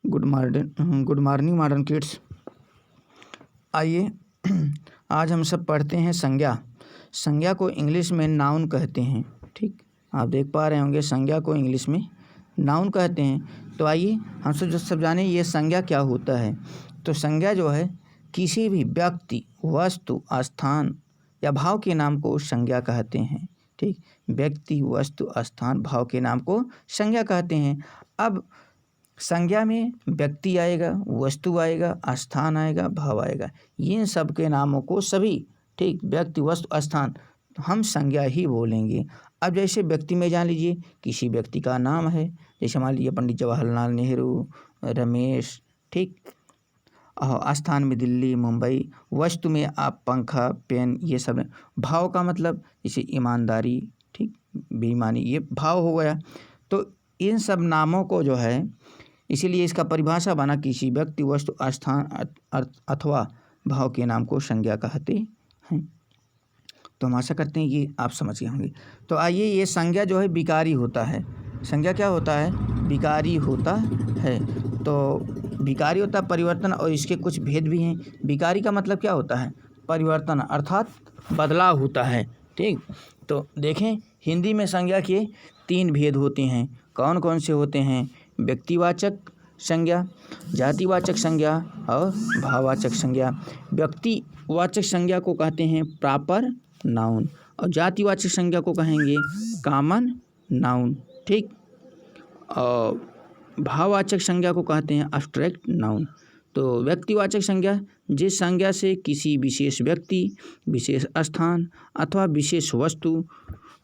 Good morning modern kids. आइए आज हम सब पढ़ते हैं संज्ञा। संज्ञा को इंग्लिश में नाउन कहते हैं। ठीक, आप देख पा रहे होंगे संज्ञा को इंग्लिश में नाउन कहते हैं। तो आइए हम सब जाने ये संज्ञा क्या होता है। तो संज्ञा जो है किसी भी व्यक्ति, वस्तु, स्थान या भाव के नाम को संज्ञा कहते हैं। ठीक, व्यक्ति, वस्तु, स्थान, भाव के नाम को संज्ञा कहते हैं। अब संज्ञा में व्यक्ति आएगा, वस्तु आएगा, स्थान आएगा, भाव आएगा। इन सब के नामों को सभी, ठीक, व्यक्ति, वस्तु, स्थान हम संज्ञा ही बोलेंगे। अब जैसे व्यक्ति में जान लीजिए किसी व्यक्ति का नाम है, जैसे मान लीजिए पंडित जवाहरलाल नेहरू, रमेश। ठीक, स्थान में दिल्ली, मुंबई। वस्तु में आप पंखा, पेन, ये सब। भाव का मतलब जैसे ईमानदारी, ठीक, बेईमानी, ये भाव हो गया। तो इन सब नामों को जो है, इसीलिए इसका परिभाषा बना किसी व्यक्ति, वस्तु, स्थान अथवा भाव के नाम को संज्ञा कहते हैं। तो हम आशा करते हैं कि आप समझ गए होंगे। तो आइए, ये संज्ञा जो है विकारी होता है। संज्ञा क्या होता है? विकारी होता है। तो विकारी होता है परिवर्तन, और इसके कुछ भेद भी हैं। विकारी का मतलब क्या होता है? परिवर्तन, अर्थात बदलाव होता है। ठीक, तो देखें हिंदी में संज्ञा के 3 भेद होते हैं। कौन कौन से होते हैं? व्यक्तिवाचक संज्ञा, जातिवाचक संज्ञा और भाववाचक संज्ञा। व्यक्तिवाचक संज्ञा को कहते हैं प्रॉपर नाउन, और जातिवाचक संज्ञा को कहेंगे कॉमन नाउन। ठीक, और भाववाचक संज्ञा को कहते हैं एब्स्ट्रैक्ट नाउन। तो व्यक्तिवाचक संज्ञा जिस संज्ञा से किसी विशेष व्यक्ति, विशेष स्थान अथवा विशेष वस्तु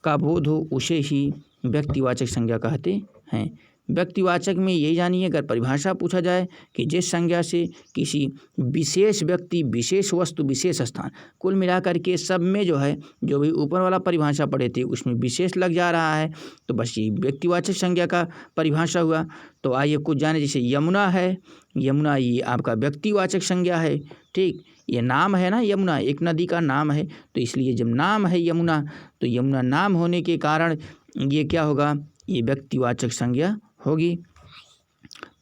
का बोध हो, उसे ही व्यक्तिवाचक संज्ञा कहते हैं। व्यक्तिवाचक में यही जानिए, अगर परिभाषा पूछा जाए कि जिस संज्ञा से किसी विशेष व्यक्ति, विशेष वस्तु, विशेष स्थान, कुल मिलाकर के सब में जो है, जो भी ऊपर वाला परिभाषा पढ़े थे उसमें विशेष लग जा रहा है, तो बस ये व्यक्तिवाचक संज्ञा का परिभाषा हुआ। तो आइए कुछ जाने, जैसे यमुना है। यमुना ये आपका व्यक्तिवाचक संज्ञा है। ठीक, ये नाम है ना, यमुना एक नदी का नाम है, तो इसलिए जब नाम है यमुना, तो यमुना नाम होने के कारण ये क्या होगा? ये व्यक्तिवाचक संज्ञा होगी।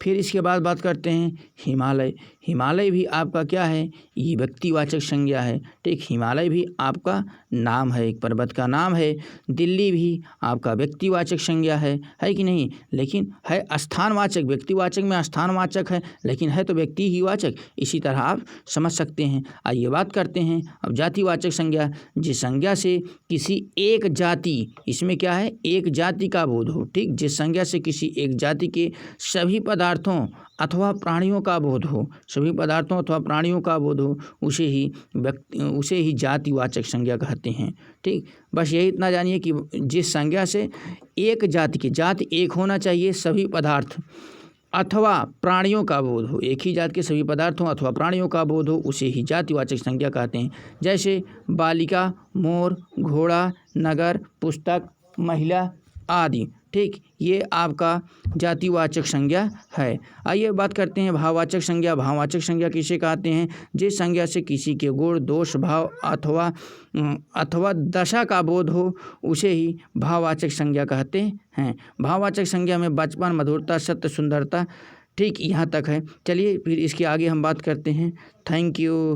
फिर इसके बाद बात करते हैं हिमालय। हिमालय भी आपका क्या है? ये व्यक्तिवाचक संज्ञा है। ठीक, हिमालय भी आपका नाम है, एक पर्वत का नाम है। दिल्ली भी आपका व्यक्तिवाचक संज्ञा है कि नहीं? लेकिन है स्थानवाचक। व्यक्तिवाचक में स्थानवाचक है, लेकिन है तो व्यक्ति ही वाचक। इसी तरह आप समझ सकते हैं। आइए बात करते हैं अब जातिवाचक संज्ञा। जिस संज्ञा से किसी एक जाति, इसमें क्या है? एक जाति का बोध हो। ठीक, जिस संज्ञा से किसी एक जाति के सभी पदार्थों अथवा प्राणियों का बोध हो, सभी पदार्थों अथवा प्राणियों का बोध हो, उसे ही जातिवाचक संज्ञा कहते हैं। ठीक, बस यही इतना जानिए कि जिस संज्ञा से एक जाति की, जाति एक होना चाहिए, सभी पदार्थ अथवा प्राणियों का बोध हो, एक ही जाति के सभी पदार्थों अथवा प्राणियों का बोध हो, उसे ही जातिवाचक संज्ञा कहते हैं। जैसे बालिका, मोर, घोड़ा, नगर, पुस्तक, महिला आदि। ठीक, ये आपका जातिवाचक संज्ञा है। आइए बात करते हैं भाववाचक संज्ञा। भाववाचक संज्ञा किसे कहते हैं? जिस संज्ञा से किसी के गुण, दोष, भाव अथवा दशा का बोध हो, उसे ही भाववाचक संज्ञा कहते हैं। भाववाचक संज्ञा में बचपन, मधुरता, सत्य, सुंदरता, ठीक, यहाँ तक है। चलिए फिर इसके आगे हम बात करते हैं। Thank you.